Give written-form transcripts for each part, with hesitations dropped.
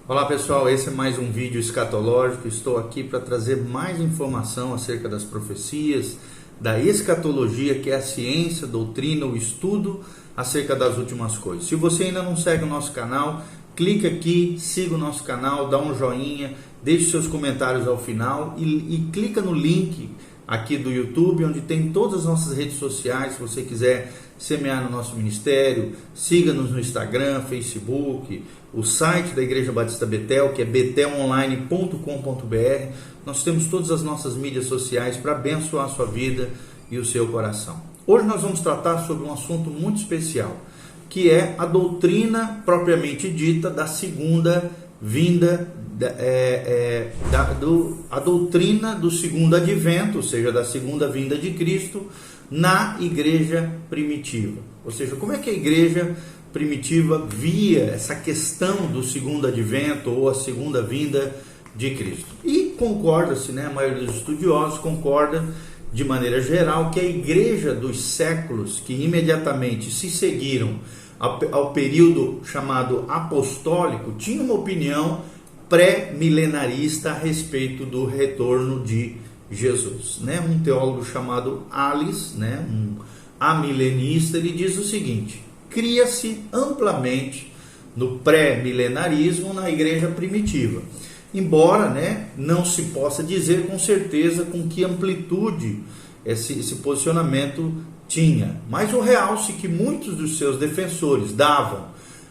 Olá pessoal, esse é mais um vídeo escatológico. Estou aqui para trazer mais informação acerca das profecias, da escatologia, que é a ciência, doutrina, o estudo acerca das últimas coisas. Se você ainda não segue o nosso canal, clica aqui, siga o nosso canal, dá um joinha, deixe seus comentários ao final e clica no link aqui do YouTube, onde tem todas as nossas redes sociais. Se você quiser semear no nosso ministério, siga-nos no Instagram, Facebook, o site da Igreja Batista Betel, que é betelonline.com.br. Nós temos todas as nossas mídias sociais para abençoar a sua vida e o seu coração. Hoje nós vamos tratar sobre um assunto muito especial, que é a doutrina propriamente dita da segunda vinda, a doutrina do segundo advento, ou seja, da segunda vinda de Cristo na igreja primitiva. Ou seja, como é que a igreja primitiva via essa questão do segundo advento ou a segunda vinda de Cristo. E concorda-se, a maioria dos estudiosos concorda de maneira geral que a igreja dos séculos que imediatamente se seguiram ao período chamado apostólico tinha uma opinião pré-milenarista a respeito do retorno de Jesus. Um teólogo chamado Alice, um amilenista, ele diz o seguinte: cria-se amplamente no pré-milenarismo na igreja primitiva, embora não se possa dizer com certeza com que amplitude esse posicionamento tinha, mas o realce que muitos dos seus defensores davam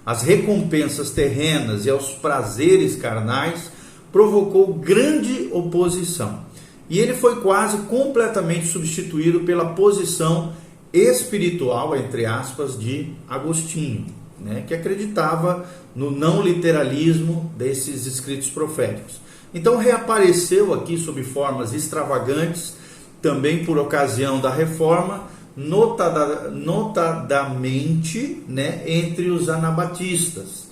às recompensas terrenas e aos prazeres carnais provocou grande oposição, e ele foi quase completamente substituído pela posição espiritual, entre aspas, de Agostinho, que acreditava no não literalismo desses escritos proféticos. Então reapareceu aqui sob formas extravagantes, também por ocasião da reforma, notadamente entre os anabatistas,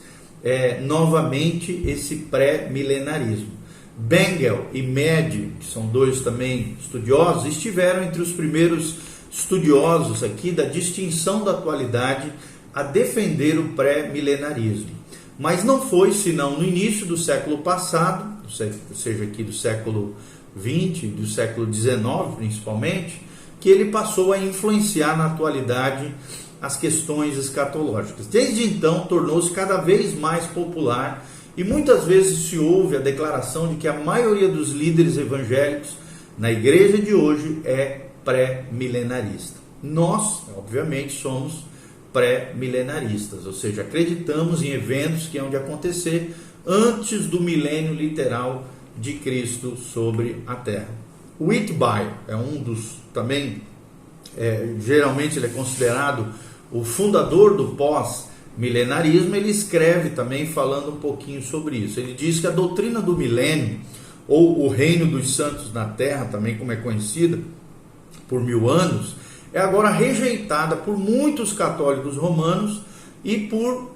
novamente esse pré-milenarismo. Bengel e Medi, que são dois também estudiosos, estiveram entre os primeiros estudiosos aqui da distinção da atualidade a defender o pré-milenarismo. Mas não foi senão no início do século passado, ou seja, aqui do século XX, do século XIX principalmente, que ele passou a influenciar na atualidade as questões escatológicas. Desde então tornou-se cada vez mais popular e muitas vezes se ouve a declaração de que a maioria dos líderes evangélicos na igreja de hoje é pré-milenarista. Nós, obviamente, somos pré-milenaristas, ou seja, acreditamos em eventos que hão de acontecer antes do milênio literal de Cristo sobre a Terra. Whitby é um dos também, geralmente ele é considerado o fundador do pós-milenarismo. Ele escreve também falando um pouquinho sobre isso. Ele diz que a doutrina do milênio, ou o reino dos santos na Terra, também como é conhecida por 1000 anos, é agora rejeitada por muitos católicos romanos e por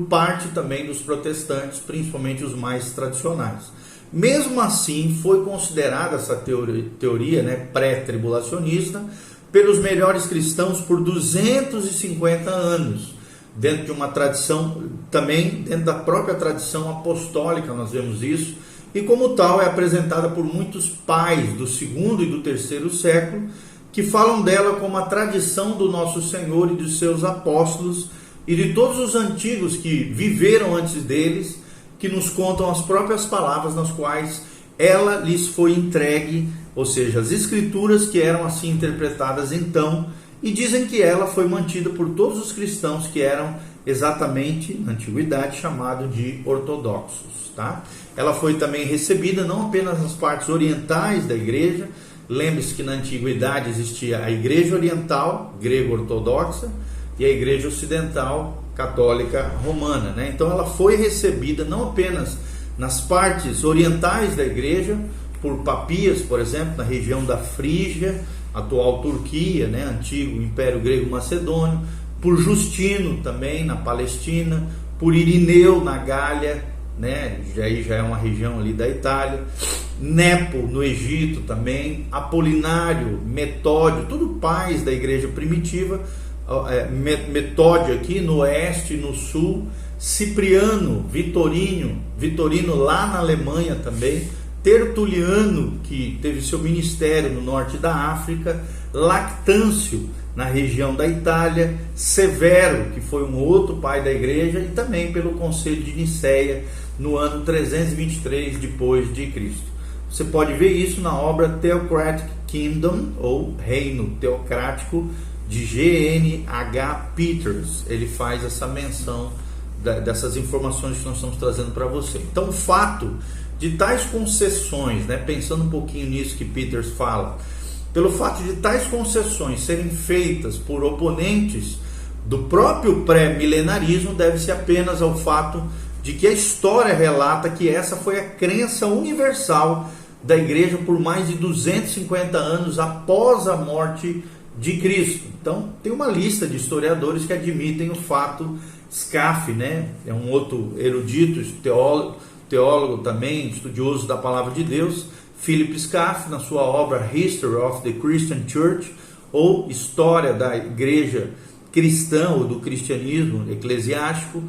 parte também dos protestantes, principalmente os mais tradicionais. Mesmo assim, foi considerada essa teoria pré-tribulacionista pelos melhores cristãos por 250 anos, dentro de uma tradição, também dentro da própria tradição apostólica nós vemos isso, e como tal é apresentada por muitos pais do segundo e do terceiro século, que falam dela como a tradição do nosso Senhor e dos seus apóstolos e de todos os antigos que viveram antes deles, que nos contam as próprias palavras nas quais ela lhes foi entregue, ou seja, as escrituras que eram assim interpretadas então, e dizem que ela foi mantida por todos os cristãos que eram exatamente, na antiguidade, chamados de ortodoxos. Ela foi também recebida não apenas nas partes orientais da igreja. Lembre-se que na antiguidade existia a igreja oriental, grego-ortodoxa, e a igreja ocidental, católica romana. Então ela foi recebida não apenas nas partes orientais da igreja, por Papias, por exemplo, na região da Frígia, atual Turquia, antigo Império Grego-Macedônio, por Justino também na Palestina, por Irineu na Gália, já é uma região ali da Itália, Nepo no Egito também, Apolinário, Metódio, tudo pais da igreja primitiva, Metódio aqui no oeste, no sul, Cipriano, Vitorino lá na Alemanha também, Tertuliano, que teve seu ministério no norte da África, Lactâncio, na região da Itália, Severo, que foi um outro pai da igreja, e também pelo Concílio de Nicéia, no ano 323 depois de Cristo. Você pode ver isso na obra Theocratic Kingdom, ou Reino Teocrático, de G.N.H. Peters. Ele faz essa menção dessas informações que nós estamos trazendo para você. Então, o fato de tais concessões, né, pensando um pouquinho nisso que Peters fala, pelo fato de tais concessões serem feitas por oponentes do próprio pré-milenarismo, deve-se apenas ao fato de que a história relata que essa foi a crença universal da igreja por mais de 250 anos após a morte de Cristo. Então, tem uma lista de historiadores que admitem o fato. Scaff, né, é um outro erudito, teólogo também, estudioso da palavra de Deus. Philip Scaff, na sua obra History of the Christian Church, ou História da Igreja Cristã, ou do Cristianismo Eclesiástico,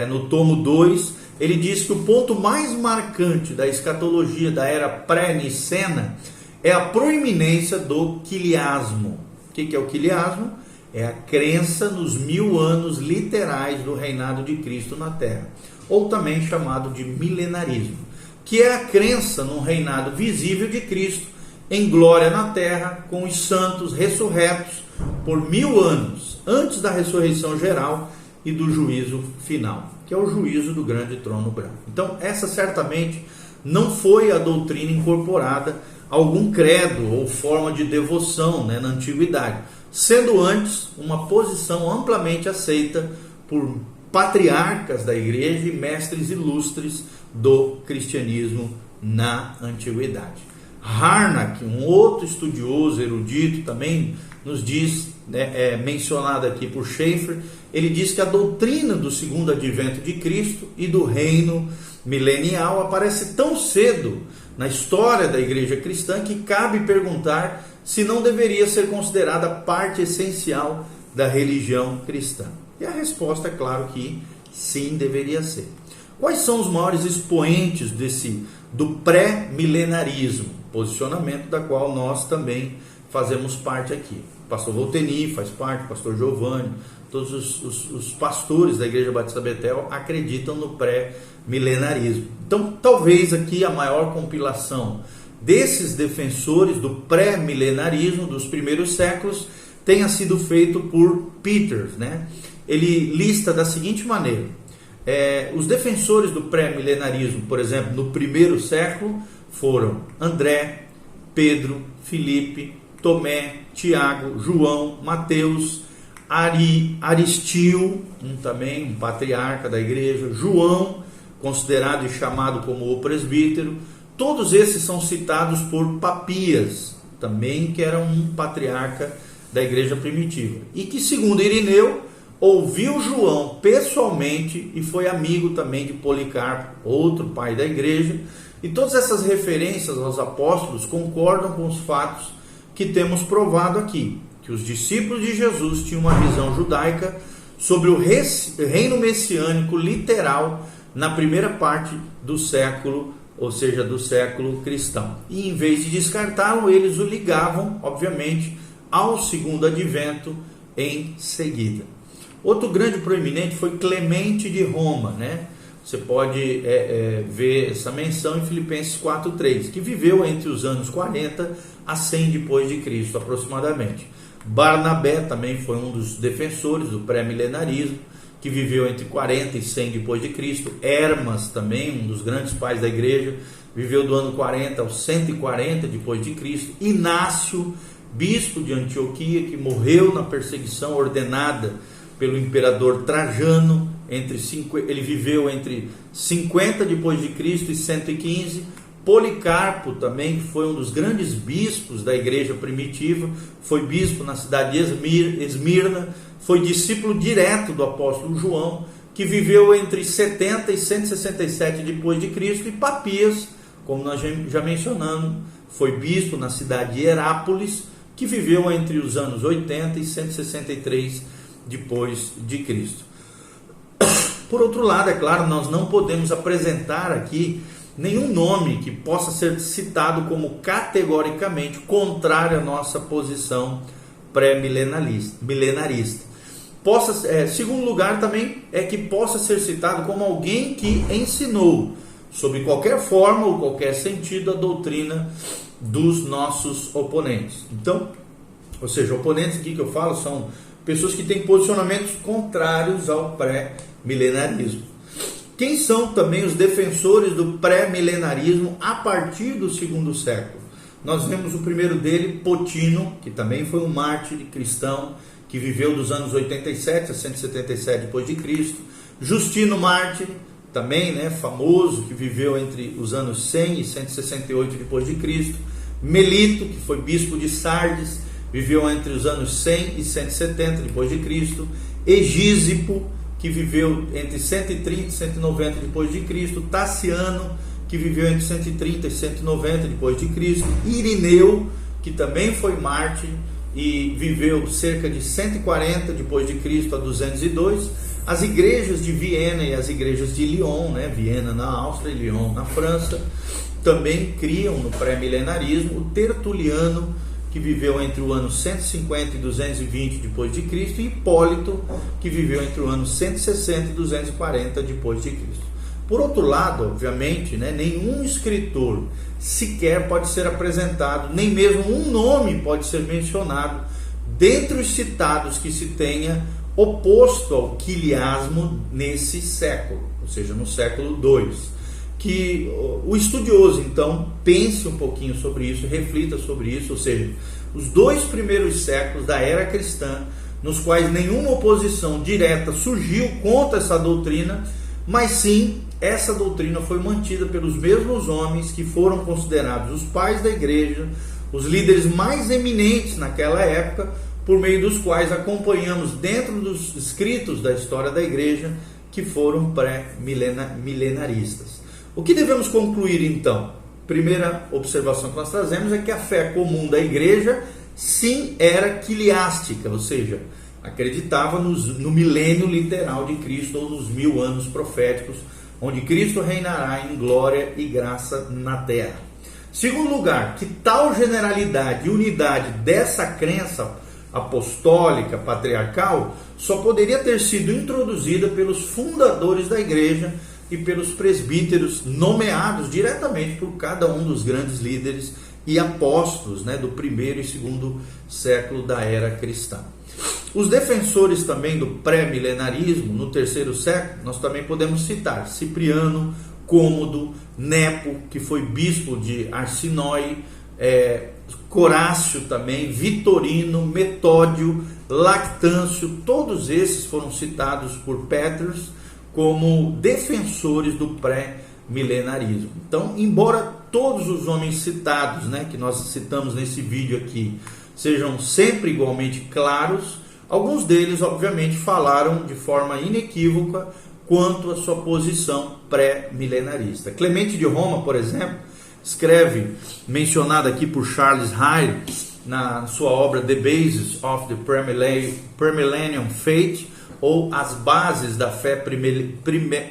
no tomo 2, ele diz que o ponto mais marcante da escatologia da era pré-nicena é a proeminência do quiliasmo. O que é o quiliasmo? É a crença nos 1000 anos literais do reinado de Cristo na Terra, ou também chamado de milenarismo, que é a crença num reinado visível de Cristo em glória na Terra, com os santos ressurretos por 1000 anos, antes da ressurreição geral e do juízo final, que é o juízo do grande trono branco. Então, essa certamente não foi a doutrina incorporada a algum credo ou forma de devoção, né, na antiguidade, sendo antes uma posição amplamente aceita por patriarcas da igreja e mestres ilustres do cristianismo na antiguidade. Harnack, um outro estudioso erudito, também nos diz, né, mencionado aqui por Schaeffer, ele diz que a doutrina do segundo advento de Cristo e do reino milenial aparece tão cedo na história da igreja cristã que cabe perguntar se não deveria ser considerada parte essencial da religião cristã. E a resposta é claro que sim, deveria ser. Quais são os maiores expoentes do pré-milenarismo? Posicionamento da qual nós também fazemos parte aqui. O pastor Volteni faz parte, o pastor Giovanni, todos os pastores da Igreja Batista Betel acreditam no pré-milenarismo. Então, talvez aqui a maior compilação desses defensores do pré-milenarismo dos primeiros séculos tenha sido feito por Peters, né? Ele lista da seguinte maneira: os defensores do pré-milenarismo, por exemplo, no primeiro século, foram André, Pedro, Filipe, Tomé, Tiago, João, Mateus, Aristio, também um patriarca da igreja, João, considerado e chamado como o presbítero. Todos esses são citados por Papias, também que era um patriarca da igreja primitiva, e que, segundo Irineu, ouviu João pessoalmente e foi amigo também de Policarpo, outro pai da igreja. E todas essas referências aos apóstolos concordam com os fatos que temos provado aqui, que os discípulos de Jesus tinham uma visão judaica sobre o reino messiânico literal na primeira parte do século, ou seja, do século cristão. E em vez de descartá-lo, eles o ligavam, obviamente, ao segundo advento em seguida. Outro grande proeminente foi Clemente de Roma, né? Você pode ver essa menção em Filipenses 4:3, que viveu entre os anos 40 a 100 depois de Cristo, aproximadamente. Barnabé também foi um dos defensores do pré-milenarismo, que viveu entre 40 e 100 depois de Cristo. Hermas também, um dos grandes pais da igreja, viveu do ano 40 ao 140 depois de Cristo. Inácio, bispo de Antioquia, que morreu na perseguição ordenada pelo imperador Trajano, ele viveu entre 50 depois de Cristo e 115. Policarpo também, que foi um dos grandes bispos da igreja primitiva, foi bispo na cidade de Esmirna, foi discípulo direto do apóstolo João, que viveu entre 70 e 167 depois de Cristo. E Papias, como nós já mencionamos, foi bispo na cidade de Herápolis, que viveu entre os anos 80 e 163 depois de Cristo. Por outro lado, é claro, nós não podemos apresentar aqui nenhum nome que possa ser citado como categoricamente contrário à nossa posição pré-milenarista. Segundo lugar, também é que possa ser citado como alguém que ensinou, sob qualquer forma ou qualquer sentido, a doutrina dos nossos oponentes. Então, ou seja, oponentes aqui que eu falo são pessoas que têm posicionamentos contrários ao pré-milenarismo. Quem são também os defensores do pré-milenarismo a partir do segundo século? Nós vemos o primeiro dele, Potino, que também foi um mártir cristão, que viveu dos anos 87 a 177 depois de Cristo. Justino Mártir, também, famoso, que viveu entre os anos 100 e 168 depois de Cristo. Melito, que foi bispo de Sardes, viveu entre os anos 100 e 170 depois de Cristo. Egísipo, que viveu entre 130 e 190 depois de Cristo. Taciano, que viveu entre 130 e 190 depois de Cristo. Irineu, que também foi mártir e viveu cerca de 140 depois de Cristo a 202. As igrejas de Viena e as igrejas de Lyon, Viena na Áustria e Lyon na França, também criam no pré-milenarismo. O Tertuliano, que viveu entre o ano 150 e 220 depois de Cristo, e Hipólito, que viveu entre o ano 160 e 240 depois de Cristo. Por outro lado, obviamente, nenhum escritor sequer pode ser apresentado, nem mesmo um nome pode ser mencionado dentre os citados que se tenha oposto ao quiliasmo nesse século, ou seja, no século II. Que o estudioso, então, pense um pouquinho sobre isso, reflita sobre isso, ou seja, os 2 primeiros séculos da era cristã, nos quais nenhuma oposição direta surgiu contra essa doutrina, mas sim, essa doutrina foi mantida pelos mesmos homens que foram considerados os pais da igreja, os líderes mais eminentes naquela época, por meio dos quais acompanhamos dentro dos escritos da história da igreja, que foram pré-milenaristas. O que devemos concluir então? Primeira observação que nós trazemos é que a fé comum da igreja sim era quiliástica, ou seja, acreditava no milênio literal de Cristo, ou nos 1000 anos proféticos, onde Cristo reinará em glória e graça na terra. Segundo lugar, que tal generalidade e unidade dessa crença apostólica, patriarcal, só poderia ter sido introduzida pelos fundadores da igreja e pelos presbíteros nomeados diretamente por cada um dos grandes líderes e apóstolos do primeiro e segundo século da era cristã. Os defensores também do pré-milenarismo, no terceiro século, nós também podemos citar Cipriano, Cômodo, Nepo, que foi bispo de Arsinói, Corácio também, Vitorino, Metódio, Lactâncio, todos esses foram citados por Petrus como defensores do pré-milenarismo. Então, embora todos os homens citados, que nós citamos nesse vídeo aqui, sejam sempre igualmente claros, alguns deles, obviamente, falaram de forma inequívoca quanto à sua posição pré-milenarista. Clemente de Roma, por exemplo, escreve, mencionado aqui por Charles Hyde, na sua obra The Basis of the Premillennial Faith, ou As Bases da Fé Primilenial,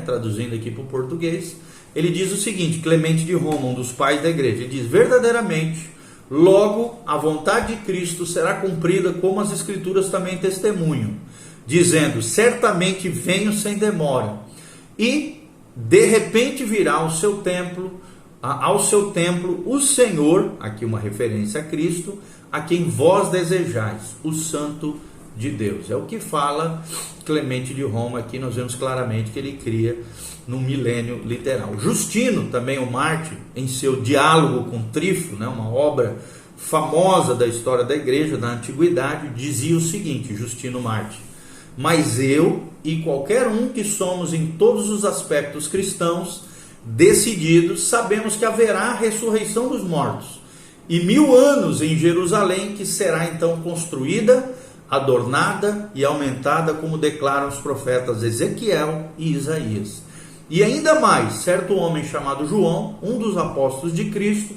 traduzindo aqui para o português, ele diz o seguinte, Clemente de Roma, um dos pais da igreja, ele diz, verdadeiramente, logo a vontade de Cristo será cumprida como as Escrituras também testemunham, dizendo, certamente venho sem demora, e de repente virá ao seu templo o Senhor, aqui uma referência a Cristo, a quem vós desejais, o Santo de Deus. É o que fala Clemente de Roma, aqui nós vemos claramente que ele cria no milênio literal. Justino, também o mártir, em seu Diálogo com Trífo, uma obra famosa da história da igreja, da antiguidade, dizia o seguinte, Justino mártir, mas eu e qualquer um que somos em todos os aspectos cristãos, decididos, sabemos que haverá a ressurreição dos mortos, e 1000 anos em Jerusalém, que será então construída, adornada e aumentada, como declaram os profetas Ezequiel e Isaías. E ainda mais, certo homem chamado João, um dos apóstolos de Cristo,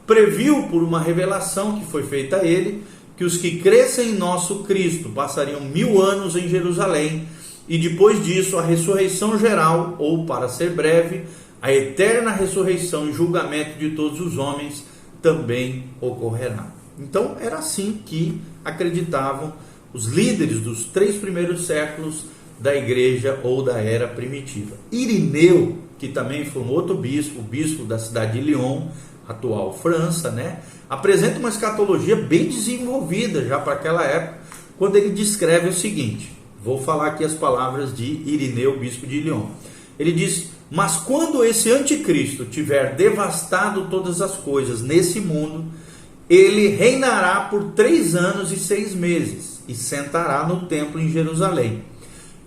previu por uma revelação que foi feita a ele, que os que crescem em nosso Cristo passariam 1000 anos em Jerusalém, e depois disso a ressurreição geral, ou, para ser breve, a eterna ressurreição e julgamento de todos os homens também ocorrerá. Então era assim que acreditavam os líderes dos 3 primeiros séculos da igreja ou da era primitiva. Irineu, que também foi um outro bispo, o bispo da cidade de Lyon, atual França, né, apresenta uma escatologia bem desenvolvida já para aquela época, quando ele descreve o seguinte. Vou falar aqui as palavras de Irineu, bispo de Lyon. Ele diz: mas quando esse anticristo tiver devastado todas as coisas nesse mundo, ele reinará por 3 anos e 6 meses e sentará no templo em Jerusalém.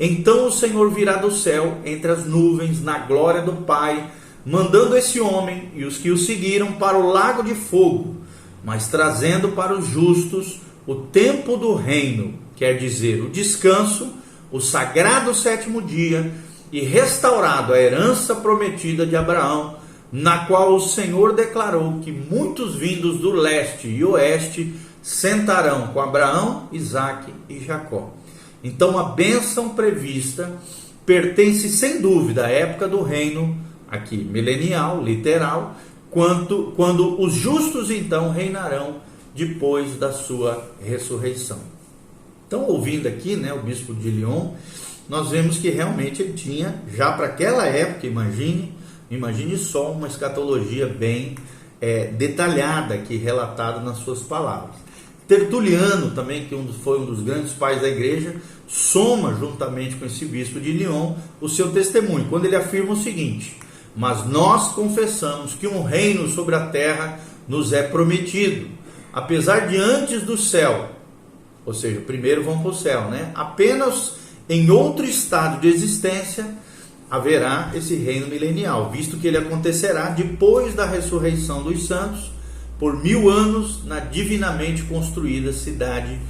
Então o Senhor virá do céu entre as nuvens na glória do Pai, mandando esse homem e os que o seguiram para o lago de fogo, mas trazendo para os justos o tempo do reino, quer dizer, o descanso, o sagrado 7º dia, e restaurado a herança prometida de Abraão, na qual o Senhor declarou que muitos vindos do leste e oeste sentarão com Abraão, Isaque e Jacó. Então a bênção prevista pertence sem dúvida à época do reino, aqui milenial, literal, quando os justos então reinarão depois da sua ressurreição. Então, ouvindo aqui, né, o bispo de Lyon, nós vemos que realmente ele tinha, já para aquela época, imagine só, uma escatologia bem detalhada aqui, relatada nas suas palavras. Tertuliano também, que foi um dos grandes pais da igreja, soma juntamente com esse bispo de Lyon o seu testemunho, quando ele afirma o seguinte: mas nós confessamos que um reino sobre a terra nos é prometido, apesar de antes do céu, ou seja, primeiro vão para o céu, né? Apenas em outro estado de existência haverá esse reino milenial, visto que ele acontecerá depois da ressurreição dos santos, por 1000 anos na divinamente construída cidade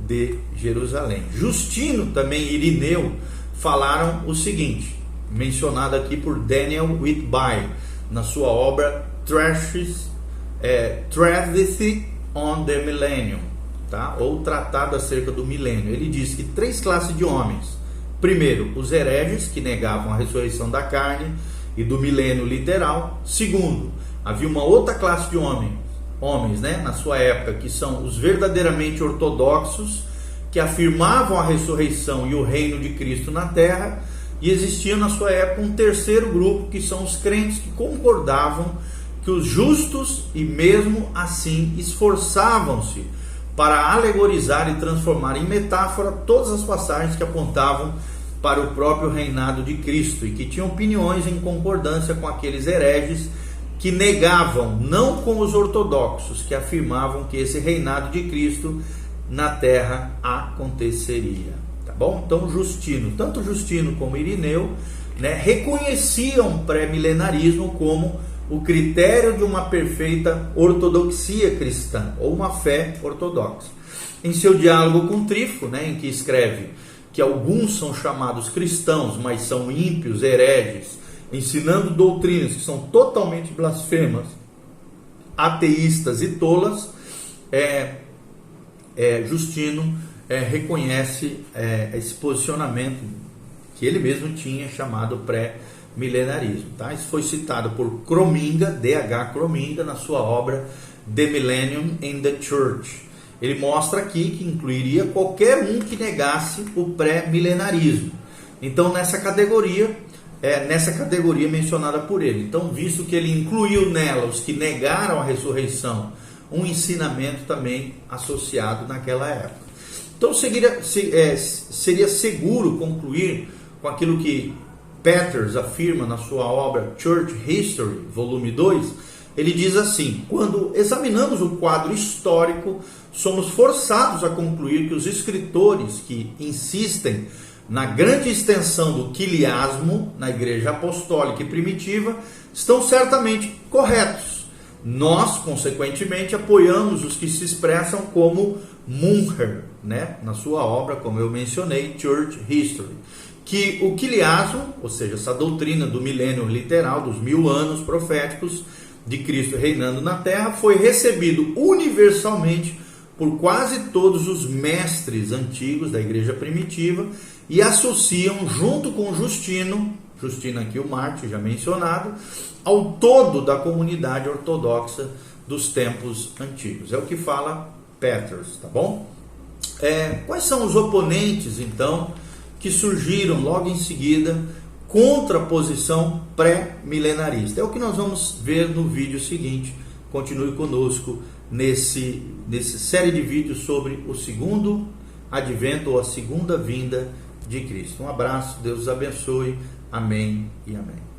de Jerusalém. Justino também e Irineu falaram o seguinte, mencionado aqui por Daniel Whitby, na sua obra Treatise on the Millennium, tá? Ou Tratado acerca do milênio. Ele diz que 3 classes de homens. Primeiro, os hereges, que negavam a ressurreição da carne e do milênio literal. Segundo, havia uma outra classe de homens, né, na sua época, que são os verdadeiramente ortodoxos, que afirmavam a ressurreição e o reino de Cristo na terra. E existia na sua época um terceiro grupo, que são os crentes que concordavam que os justos, e mesmo assim esforçavam-se para alegorizar e transformar em metáfora todas as passagens que apontavam para o próprio reinado de Cristo, e que tinham opiniões em concordância com aqueles hereges que negavam, não com os ortodoxos, que afirmavam que esse reinado de Cristo na terra aconteceria. Tá bom? Então tanto Justino como Irineu, né, reconheciam o pré-milenarismo como o critério de uma perfeita ortodoxia cristã, ou uma fé ortodoxa. Em seu diálogo com Trífo, né, em que escreve que alguns são chamados cristãos, mas são ímpios, hereges, ensinando doutrinas que são totalmente blasfemas, ateístas e tolas, Justino reconhece esse posicionamento que ele mesmo tinha chamado pré-milenarismo. Tá? Isso foi citado por Crominga, D.H. Crominga, na sua obra The Millennium in the Church. Ele mostra aqui que incluiria qualquer um que negasse o pré-milenarismo. Então, nessa categoria mencionada por ele. Então, visto que ele incluiu nela os que negaram a ressurreição, um ensinamento também associado naquela época. Então, seria seguro concluir com aquilo que Peters afirma na sua obra Church History, volume 2, ele diz assim: quando examinamos o quadro histórico, somos forçados a concluir que os escritores que insistem na grande extensão do quiliasmo na igreja apostólica e primitiva estão certamente corretos. Nós, consequentemente, apoiamos os que se expressam como Muncher, né, na sua obra, como eu mencionei, Church History, que o quiliasmo, ou seja, essa doutrina do milênio literal, dos 1000 anos proféticos de Cristo reinando na terra, foi recebido universalmente por quase todos os mestres antigos da igreja primitiva e associam junto com Justino aqui o Mártir já mencionado, ao todo da comunidade ortodoxa dos tempos antigos. É o que fala Peters, tá bom? Quais são os oponentes, então, que surgiram logo em seguida contra a posição pré-milenarista? É o que nós vamos ver no vídeo seguinte. Continue conosco nesse série de vídeos sobre o segundo advento ou a segunda vinda de Cristo. Um abraço, Deus os abençoe. Amém e amém.